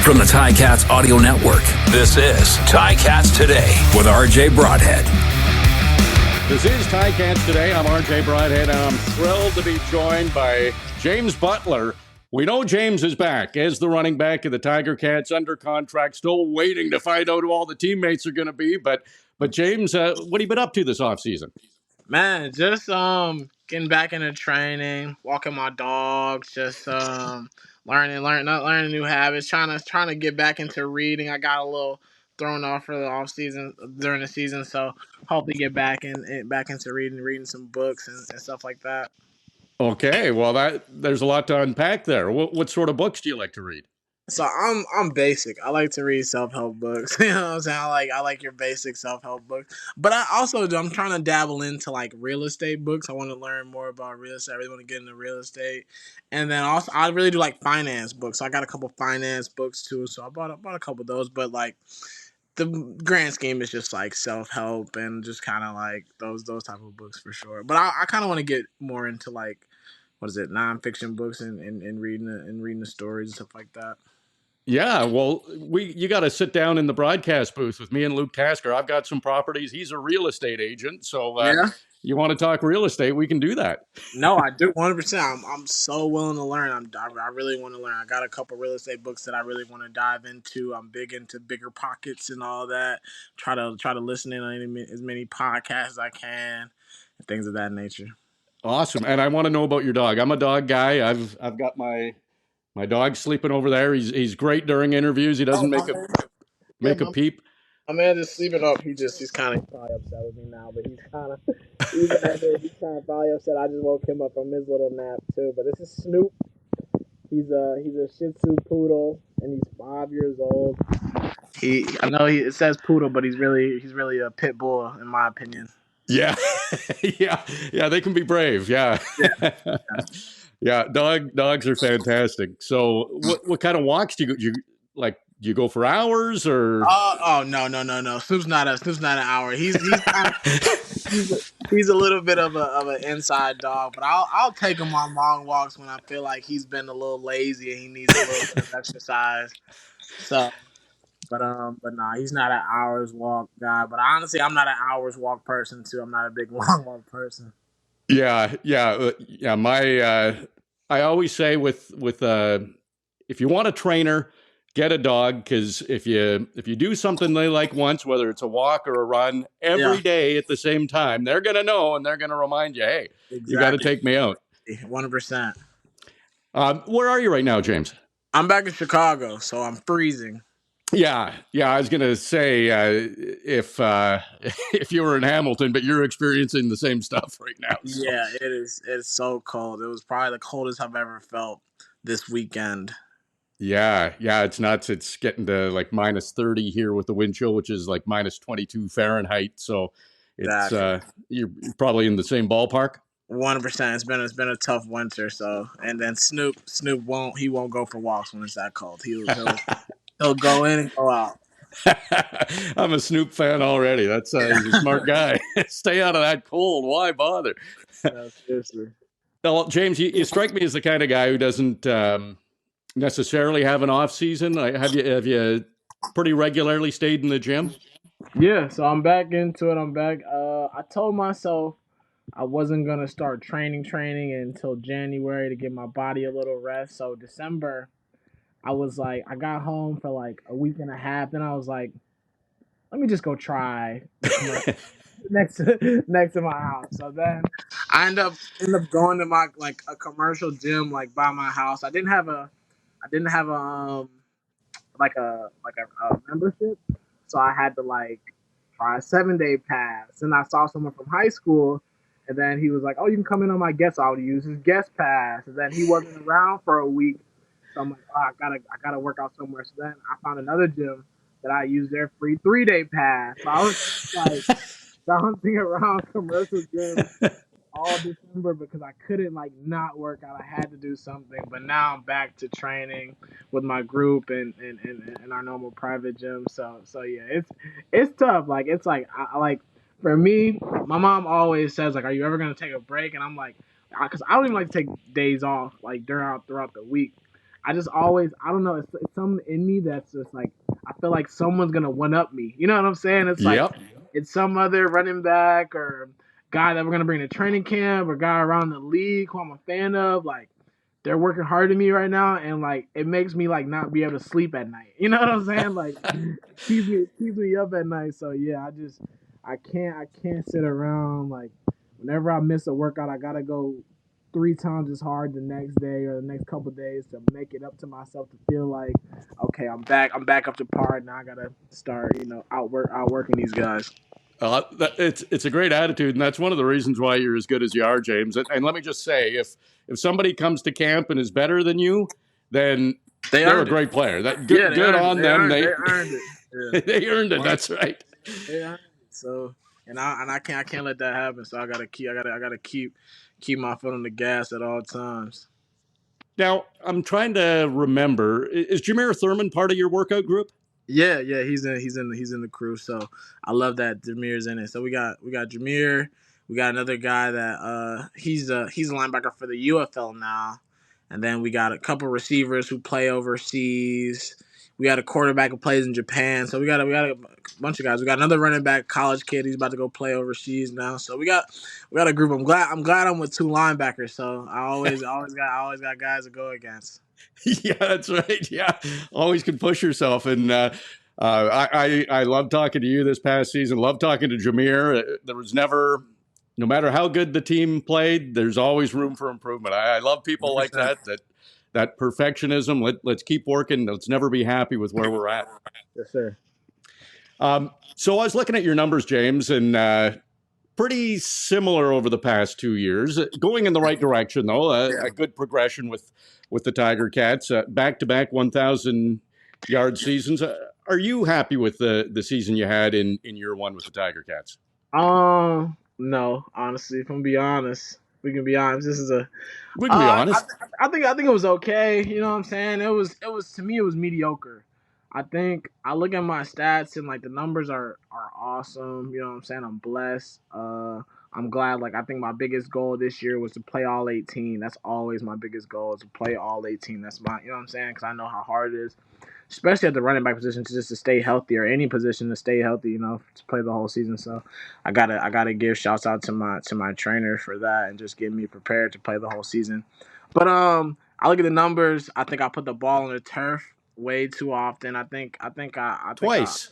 From the Ticats Audio Network, this is Ticats Today with RJ Broadhead. This is Ticats Today. I'm RJ Broadhead, and I'm thrilled to be joined by James Butler. We know James is back as the running back of the Tiger Cats, under contract, still waiting to find out who all the teammates are going to be. But James, what have you been up to this offseason? Man, just getting back into training, walking my dogs, just learning new habits, trying to get back into reading. I got a little thrown off for the off season during the season, so hopefully get back into reading some books and stuff like that. Okay, well, there's a lot to unpack there. What sort of books do you like to read? So I'm basic. I like to read self help books. You know what I'm saying? I like your basic self help books. But I'm trying to dabble into like real estate books. I want to learn more about real estate. I really want to get into real estate. And then also I really do like finance books. So I got a couple finance books too. So I bought a couple of those, but like the grand scheme is just like self help and just kind of like those type of books for sure. But I kind of want to get more into like what is it, nonfiction books and reading the stories and stuff like that. Yeah, well, you got to sit down in the broadcast booth with me and Luke Tasker. I've got some properties. He's a real estate agent, so Yeah. you want to talk real estate, we can do that. No, I do 100%. I'm so willing to learn. I really want to learn. I got a couple real estate books that I really want to dive into. I'm big into bigger pockets and all that. Try to listen in on as many podcasts as I can and things of that nature. Awesome, and I want to know about your dog. I'm a dog guy. I've got my dog sleeping over there. He's great during interviews. He Oh, doesn't my make a man. Yeah, make a peep. my man just sleeping up. He's kind of probably upset with me now, but he's kind of he's out there. He's kind of probably upset. I just woke him up from his little nap too. But this is Snoop. He's a Shih Tzu poodle, and he's 5 years old. I know it says poodle, but he's really a pit bull in my opinion. Yeah, yeah. They can be brave. Yeah, Yeah. yeah. Dogs are fantastic. So, what kind of walks do you like? Do you go for hours or? Oh no. Snoop's not an hour. He's a little bit of an inside dog, but I'll take him on long walks when I feel like he's been a little lazy and he needs a little bit of exercise. So, but nah, he's not an hours walk guy. But honestly, I'm not an hours walk person too. I'm not a big long walk person. Yeah. I always say with if you want a trainer, get a dog, because if you do something they like once, whether it's a walk or a run, Yeah, every day at the same time, they're gonna know and they're gonna remind you, hey, you got to exactly. take me out. 100%. Where are you right now, James? I'm back in Chicago, so I'm freezing. Yeah. I was gonna say if if you were in Hamilton, but you're experiencing the same stuff right now. So Yeah, it is. It's so cold. It was probably the coldest I've ever felt this weekend. yeah, it's nuts. It's getting to like minus 30 here with the wind chill, which is like minus 22 Fahrenheit. So it's Exactly. you're probably in the same ballpark. 100%. It's been a tough winter. So and then Snoop won't go for walks when it's that cold. He'll go in and go out. I'm a Snoop fan already. That's he's a smart guy. Stay out of that cold. Why bother? No, seriously. Well, James, you strike me as the kind of guy who doesn't necessarily have an off season. Have you pretty regularly stayed in the gym? Yeah. So I'm back into it. I'm back. I told myself I wasn't gonna start training until January to give my body a little rest. So December, I was like, I got home for like a week and a half. Then I was like, let me just go try the commercial next to my house. So then I end up going to my like a commercial gym like by my house. I didn't have a like a membership, so I had to like try a 7 day pass. And I saw someone from high school, and then he was like, "Oh, you can come in on my guest." So I would use his guest pass, and then he wasn't around for a week. So I'm like, "Oh, I gotta work out somewhere." So then I found another gym that I used their free 3 day pass. So I was like bouncing around commercial gyms all December because I couldn't like not work out. I had to do something. But now I'm back to training with my group and our normal private gym. So yeah, it's tough. Like it's like I like for me, my mom always says like, "Are you ever gonna take a break?" And I'm like, because I don't even like to take days off like throughout the week. I just always, I don't know, it's something in me that's just like, I feel like someone's gonna one up me. You know what I'm saying? It's like Yep. it's some other running back or guy that we're gonna bring to training camp or guy around the league who I'm a fan of. Like they're working hard to me right now, and like it makes me like not be able to sleep at night. You know what I'm saying? Like keeps me up at night. So yeah, I can't sit around like whenever I miss a workout, I gotta go 3 times as hard the next day or the next couple of days to make it up to myself to feel like okay, I'm back up to par. Now I gotta start outworking these guys. It's a great attitude, and that's one of the reasons why you're as good as you are, James. And let me just say, if somebody comes to camp and is better than you, then They they're a earned it. great player. That Yeah, good, they good earned it. on They them. earned. They They earned it. Yeah, they earned it. That's right. they earned it. So, and I can't let that happen. So I gotta keep my foot on the gas at all times. Now I'm trying to remember. Is Jameer Thurman part of your workout group? Yeah, yeah, he's in the crew. So I love that Jameer's in it. So we got Jameer. We got another guy that he's a linebacker for the UFL now, and then we got a couple receivers who play overseas. We got a quarterback who plays in Japan. So we got a bunch of guys. We got another running back, college kid. He's about to go play overseas now. So we got a group. I'm glad I'm with two linebackers. So I always got guys to go against. Yeah, that's right. Yeah, always can push yourself. And I love talking to you this past season. Love talking to Jameer. There was never, no matter how good the team played, there's always room for improvement. I love people like 100%. that perfectionism. Let's keep working. Let's never be happy with where we're at. Yes, sir. So I was looking at your numbers, James, and pretty similar over the past 2 years, going in the right direction though. A good progression with the Tiger Cats, back to back 1,000-yard seasons. Are you happy with the season you had in year one with the Tiger Cats? No, honestly, if I'm be honest, we can be honest. This is a, We can be uh, I, honest. I think it was okay. You know what I'm saying? It was to me, it was mediocre. I think I look at my stats and like the numbers are awesome. You know what I'm saying? I'm blessed. I'm glad. Like I think my biggest goal this year was to play all 18. That's always my biggest goal is to play all 18. That's my, you know what I'm saying? Because I know how hard it is, especially at the running back position, to stay healthy or any position to stay healthy. You know, to play the whole season. So I gotta give shouts out to my trainer for that and just getting me prepared to play the whole season. But I look at the numbers. I think I put the ball on the turf way too often. I think I Twice.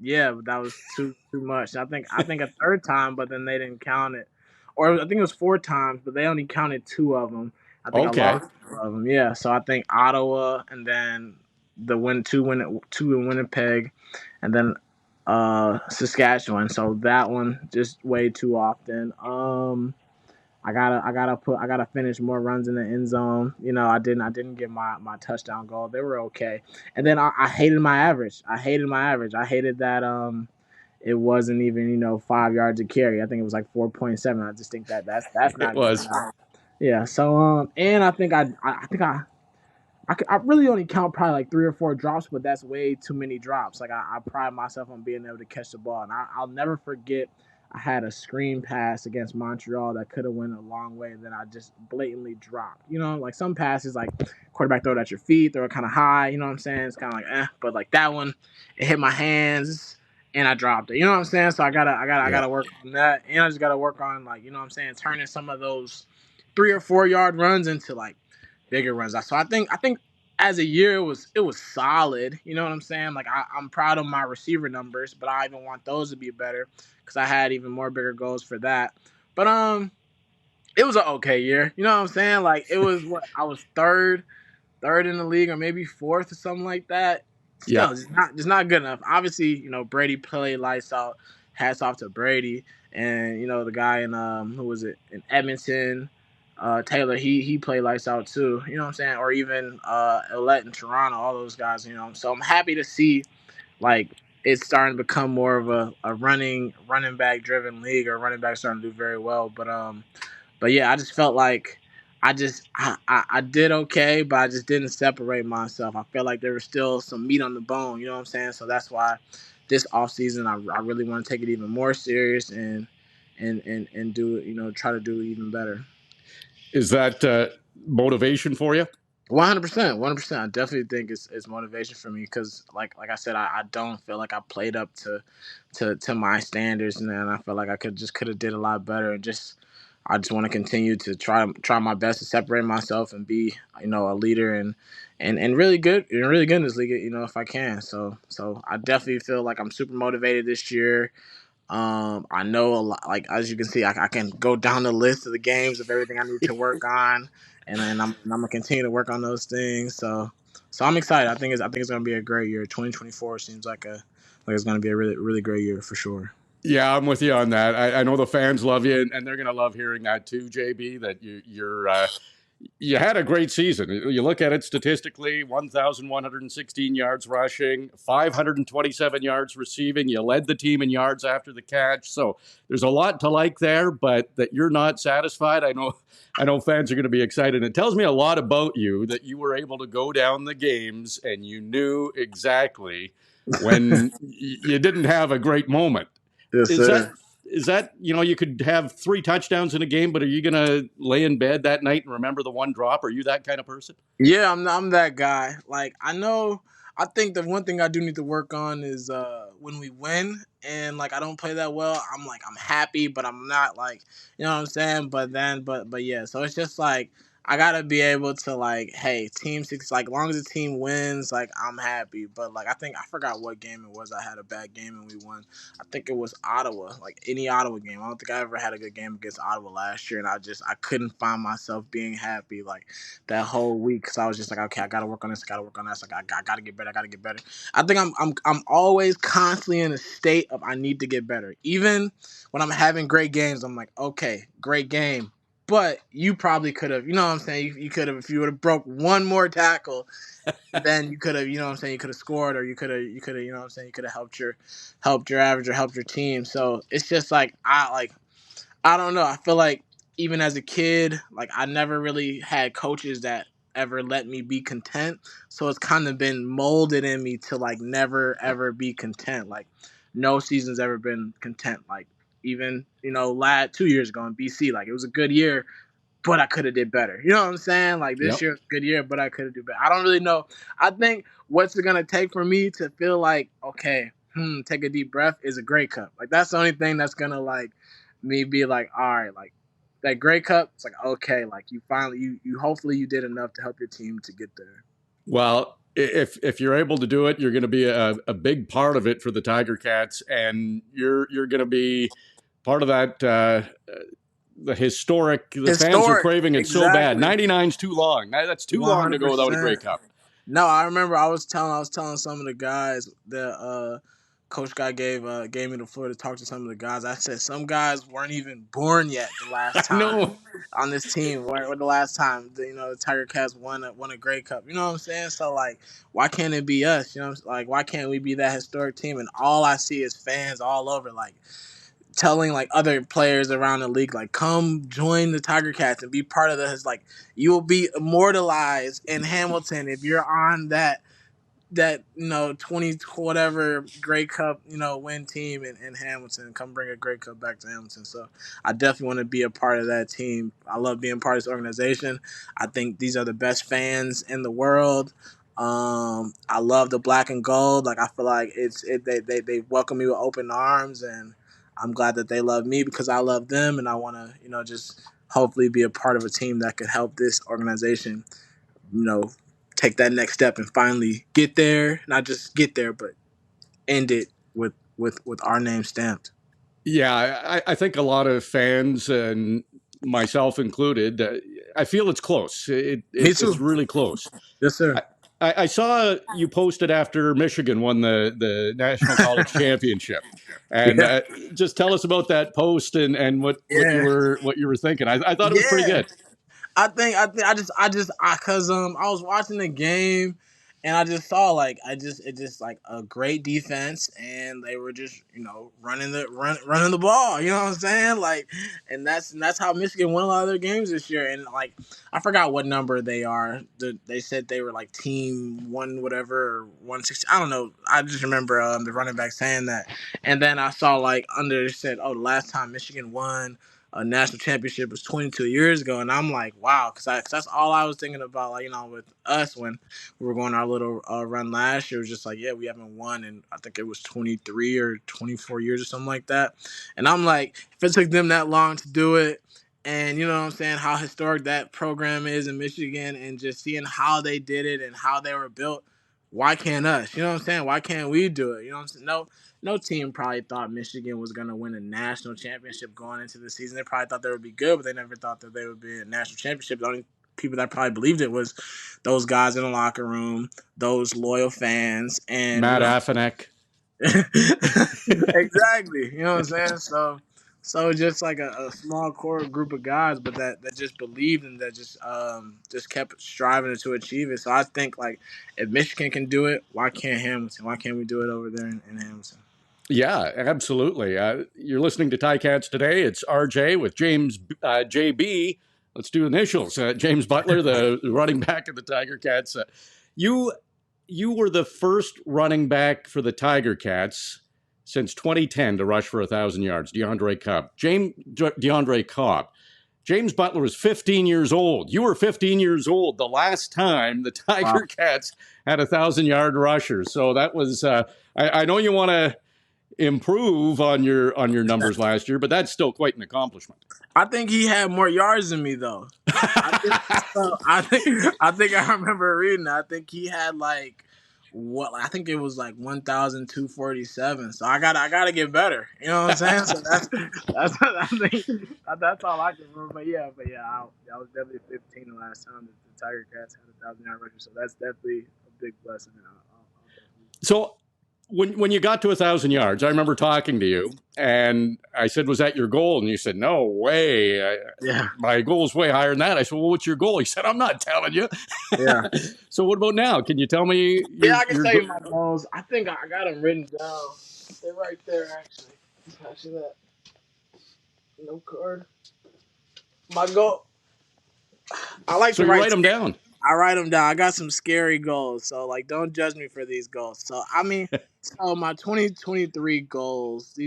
yeah, but that was too much. I think a third time, but then they didn't count it. Or I think it was 4 times, but they only counted two of them. I think I Okay. lost 2 of them. Yeah, so I think Ottawa and then the two in Winnipeg, and then Saskatchewan. So that one just way too often. I gotta finish more runs in the end zone. You know, I didn't get my touchdown goal. They were okay. And then I hated my average. I hated that it wasn't even, 5 yards a carry. I think it was like 4.7. I just think that's It not good was. enough. Yeah. So and I really only count probably like 3 or 4 drops, but that's way too many drops. Like I pride myself on being able to catch the ball, and I'll never forget. I had a screen pass against Montreal that could have went a long way, and then I just blatantly dropped. You know, like some passes, like quarterback throw it at your feet, throw it kind of high. You know what I'm saying? It's kind of like but like that one, it hit my hands and I dropped it. You know what I'm saying? So I Yeah. gotta work on that, and I just gotta work on like what I'm saying, turning some of those 3 or 4 yard runs into like bigger runs. So I think as a year it was solid. You know what I'm saying? Like I'm proud of my receiver numbers, but I even want those to be better because I had even more bigger goals for that. But it was an okay year. You know what I'm saying? Like it was what I was third in the league or maybe fourth or something like that. Yeah. Still, just not good enough. Obviously, Brady played lights out. Hats off to Brady and the guy in who was it in Edmonton, Taylor. He played lights out too. You know what I'm saying? Or even Ouellette in Toronto. All those guys. So I'm happy to see like it's starting to become more of a running back driven league or running back starting to do very well. But yeah, I just felt like I did okay, but I just didn't separate myself. I felt like there was still some meat on the bone, you know what I'm saying? So that's why this off season I really want to take it even more serious and do it, try to do it even better. Is that motivation for you? 100%, 100%. I definitely think it's motivation for me because, like I said, I don't feel like I played up to my standards, and then I feel like I could have did a lot better, and I just want to continue to try my best to separate myself and be a leader and really good in this league, if I can. So I definitely feel like I'm super motivated this year. I know a lot, like as you can see, I can go down the list of the games of everything I need to work on, and I'm gonna continue to work on those things. So I'm excited. I think it's gonna be a great year. 2024 seems like it's gonna be a really really great year for sure. Yeah, I'm with you on that. I know the fans love you, and they're going to love hearing that too, JB. That you had a great season. You look at it statistically: 1,116 yards rushing, 527 yards receiving. You led the team in yards after the catch. So there's a lot to like there, but that you're not satisfied. I know fans are going to be excited. It tells me a lot about you that you were able to go down the games and you knew exactly when you didn't have a great moment. Yes, Is that sir. you could have 3 touchdowns in a game, but are you going to lay in bed that night and remember the one drop? Are you that kind of person? Yeah, I'm that guy. Like I know I think the one thing I do need to work on is when we win and like I don't play that well, I'm happy, but I'm not like you know what I'm saying? But yeah, so it's just like I gotta be able to like, hey, team six like long as the team wins, like I'm happy. But like I think I forgot what game it was I had a bad game and we won. I think it was Ottawa, like any Ottawa game. I don't think I ever had a good game against Ottawa last year and I couldn't find myself being happy. Like that whole week because I was just like, okay, I gotta work on this, I gotta work on this, like I gotta get better, I gotta get better. I think I'm always constantly in a state of I need to get better. Even when I'm having great games, I'm like, okay, great game. But you probably could have, you know what I'm saying? You could have, if you would have broke one more tackle, then you could have, you know what I'm saying? You could have scored, or you know what I'm saying? You could have helped your average or helped your team. So it's just like I don't know. I feel like even as a kid, like I never really had coaches that ever let me be content. So it's kind of been molded in me to like never ever be content. Like no season's ever been content. Like even last 2 years ago in BC, like it was a good year, but I could have did better. You know what I'm saying? Like this Yep. year was a good year, but I could have did better. I don't really know. I think what's it gonna take for me to feel like okay, take a deep breath is a Grey Cup. Like that's the only thing that's gonna like me be like, all right, like that Grey Cup. It's like okay, like you finally you hopefully you did enough to help your team to get there. Well, if you're able to do it, you're going to be a big part of it for the Tiger Cats, and you're going to be part of that. The historic. The fans are Historic, craving it so bad. exactly, 99's too long. That's too one long to hundred go without a Grey percent. Cup. No, I remember I was telling some of the guys that coach guy gave me the floor to talk to some of the guys. I said some guys weren't even born yet the last I time know. on this team. Or the last time the Tiger Cats won a Grey Cup. You know what I'm saying? So like, why can't it be us? You know, like why can't we be that historic team? And all I see is fans all over like telling like other players around the league like come join the Tiger Cats and be part of this. Like you will be immortalized in Hamilton if you're on that 20 whatever Grey Cup win team in Hamilton. Come bring a Grey Cup back to Hamilton. So I definitely want to be a part of that team. I love being part of this organization. I think these are the best fans in the world. I love the black and gold. Like I feel like they welcome me with open arms, and I'm glad that they love me because I love them, and I want to just hopefully be a part of a team that could help this organization you know, take that next step and finally get there. Not just get there, but end it with our name stamped. Yeah, I think a lot of fans and myself included, I feel it's close. Me It's too. really close. Yes, sir. I saw you posted after Michigan won the National College Championship, and Yeah. just tell us about that post and Yeah. what you were thinking. I thought it was pretty Yeah. good. Cause I was watching the game and I just saw like it just like a great defense and they were just running the ball, you know what I'm saying, like, and that's how Michigan won a lot of their games this year. And like I forgot what number they are. They said they were like team one whatever or 160. I don't know. I just remember the running back saying that, and then I saw like under it said, oh, the last time Michigan won national championship was 22 years ago, and I'm like, wow, because that's all I was thinking about, like, with us when we were going our little run last year. It was just like, yeah, we haven't won, and I think it was 23 or 24 years or something like that. And I'm like, if it took them that long to do it, and you know what I'm saying, how historic that program is in Michigan, and just seeing how they did it and how they were built, why can't us? You know what I'm saying? Why can't we do it? You know what I'm saying? No team probably thought Michigan was going to win a national championship going into the season. They probably thought they would be good, but they never thought that they would be a national championship. The only people that probably believed it was those guys in the locker room, those loyal fans, and Matt Affinek. exactly. You know what I'm saying? So just like a small core group of guys, but that just believed and that just kept striving to achieve it. So I think, like, if Michigan can do it, why can't Hamilton? Why can't we do it over there in Hamilton? Yeah, absolutely. You're listening to Ticats Today. It's RJ with James JB. Let's do initials. James Butler, the running back of the Tiger Cats. You were the first running back for the Tiger Cats since 2010 to rush for 1,000 yards. DeAndre Cobb. James Butler was 15 years old. You were 15 years old the last time the Tiger Cats had 1,000-yard rushers. So that was. I know you want to improve on your numbers last year, but that's still quite an accomplishment. I think he had more yards than me, though. I think I remember reading that. I think he had like I think it was like 1,247. So I gotta get better. You know what I'm saying? So that's I think that's all I can remember. But I was definitely 15 the last time that the Tiger Cats had 1,000-yard rusher. So that's definitely a big blessing. So when you got to 1,000 yards, I remember talking to you, and I said, "Was that your goal?" And you said, "No way. My goal is way higher than that." I said, "Well, what's your goal?" He said, "I'm not telling you." Yeah. So what about now? Can you tell me? I can tell you my goals. I think I got them written down. They're right there, actually. Actually, that no card. My goal. I like So to you write them down. I write them down. I got some scary goals, so like, don't judge me for these goals. So I mean, so my 2023 goals. I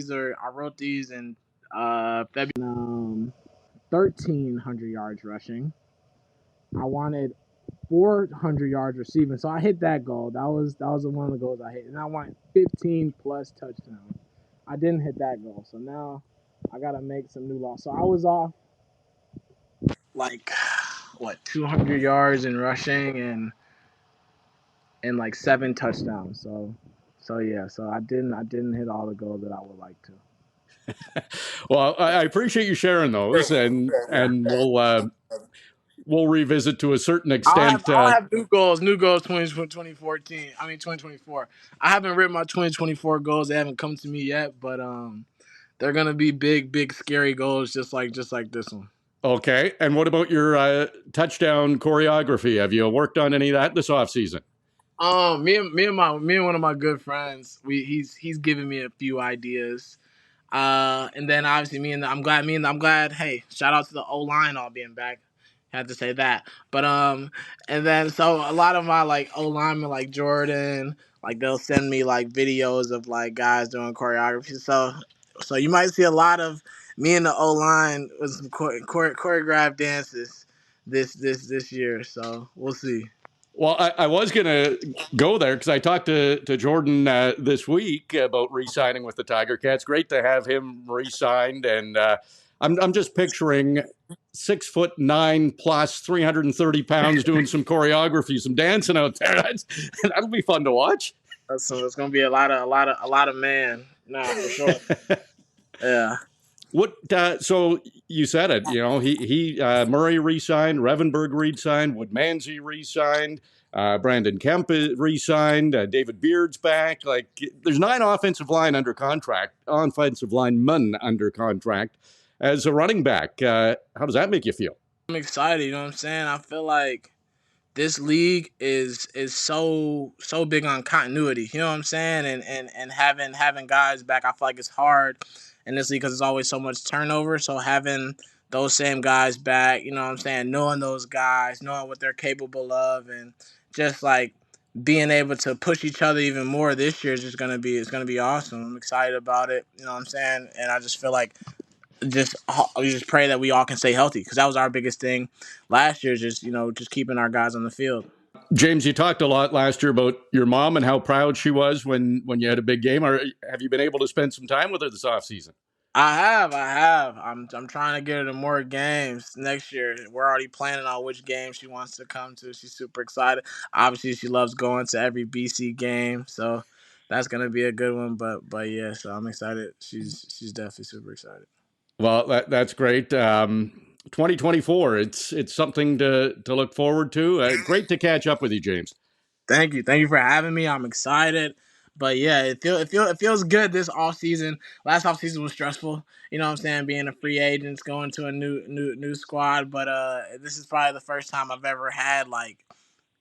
wrote these in February. 1,300 yards rushing. I wanted 400 yards receiving, so I hit that goal. That was one of the goals I hit, and I wanted 15 plus touchdowns. I didn't hit that goal, so now I gotta make some new laws. So I was off like 200 yards in rushing and like 7 touchdowns. So yeah, so I didn't hit all the goals that I would like to. Well, I appreciate you sharing those, and we'll revisit to a certain extent. I'll have new goals 2014. I mean 2024. I haven't written my 2024 goals. They haven't come to me yet, but they're gonna be big, scary goals, just like this one. Okay, and what about your touchdown choreography? Have you worked on any of that this offseason? Me and one of my good friends, he's given me a few ideas. And then obviously I'm glad. Hey, shout out to the O line all being back. Had to say that. But and then so a lot of my like O linemen, like Jordan, like they'll send me like videos of like guys doing choreography. So you might see a lot of me and the O line with some choreographed dances this year. So we'll see. Well, I was going to go there because I talked to Jordan this week about re-signing with the Tiger Cats. Great to have him re-signed, and I'm just picturing 6'9" plus 330 pounds doing some choreography, some dancing out there. That'll be fun to watch. So it's gonna be a lot of man. Nah, for sure. Yeah. What? So you said it. You know, he Murray re-signed, Revenberg re-signed, Woodmansey re-signed, Brandon Kemp re-signed, David Beard's back. Like, there's 9 offensive linemen under contract as a running back. How does that make you feel? I'm excited. You know what I'm saying? I feel like this league is so big on continuity. You know what I'm saying? And having guys back, I feel like it's hard in this league because there's always so much turnover. So having those same guys back, you know what I'm saying? Knowing those guys, knowing what they're capable of, and just like being able to push each other even more this year is just gonna be awesome. I'm excited about it. You know what I'm saying? And I just feel like just pray that we all can stay healthy, because that was our biggest thing last year. Just keeping our guys on the field. James, you talked a lot last year about your mom and how proud she was when you had a big game. Or have you been able to spend some time with her this offseason? I have. I'm trying to get her to more games next year. We're already planning on which game she wants to come to. She's super excited. Obviously, she loves going to every BC game, so that's gonna be a good one. But yeah, so I'm excited. She's definitely super excited. Well, that's great. 2024, it's something to look forward to. Great to catch up with you, James. Thank you for having me. I'm excited. But yeah, it feels good this off season. Last off season was stressful. You know what I'm saying? Being a free agent, going to a new squad. But this is probably the first time I've ever had like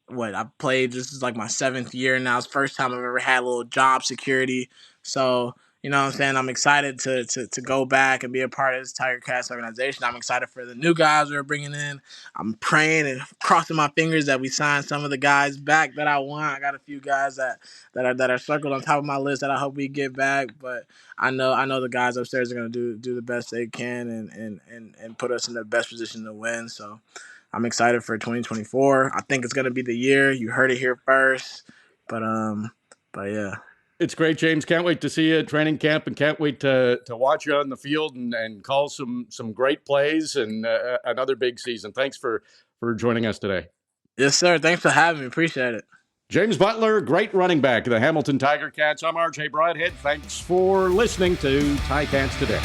what I've played. This is like my 7th year now. It's the first time I've ever had a little job security. So, you know what I'm saying? I'm excited to go back and be a part of this Tiger Cats organization. I'm excited for the new guys we're bringing in. I'm praying and crossing my fingers that we sign some of the guys back that I want. I got a few guys that are circled on top of my list that I hope we get back. But I know the guys upstairs are gonna do the best they can and put us in the best position to win. So I'm excited for 2024. I think it's gonna be the year. You heard it here first. But yeah. It's great, James. Can't wait to see you at training camp, and can't wait to watch you on the field and call some great plays and another big season. Thanks for joining us today. Yes, sir. Thanks for having me. Appreciate it. James Butler, great running back of the Hamilton Tiger Cats. I'm RJ Broadhead. Thanks for listening to Ticats Today.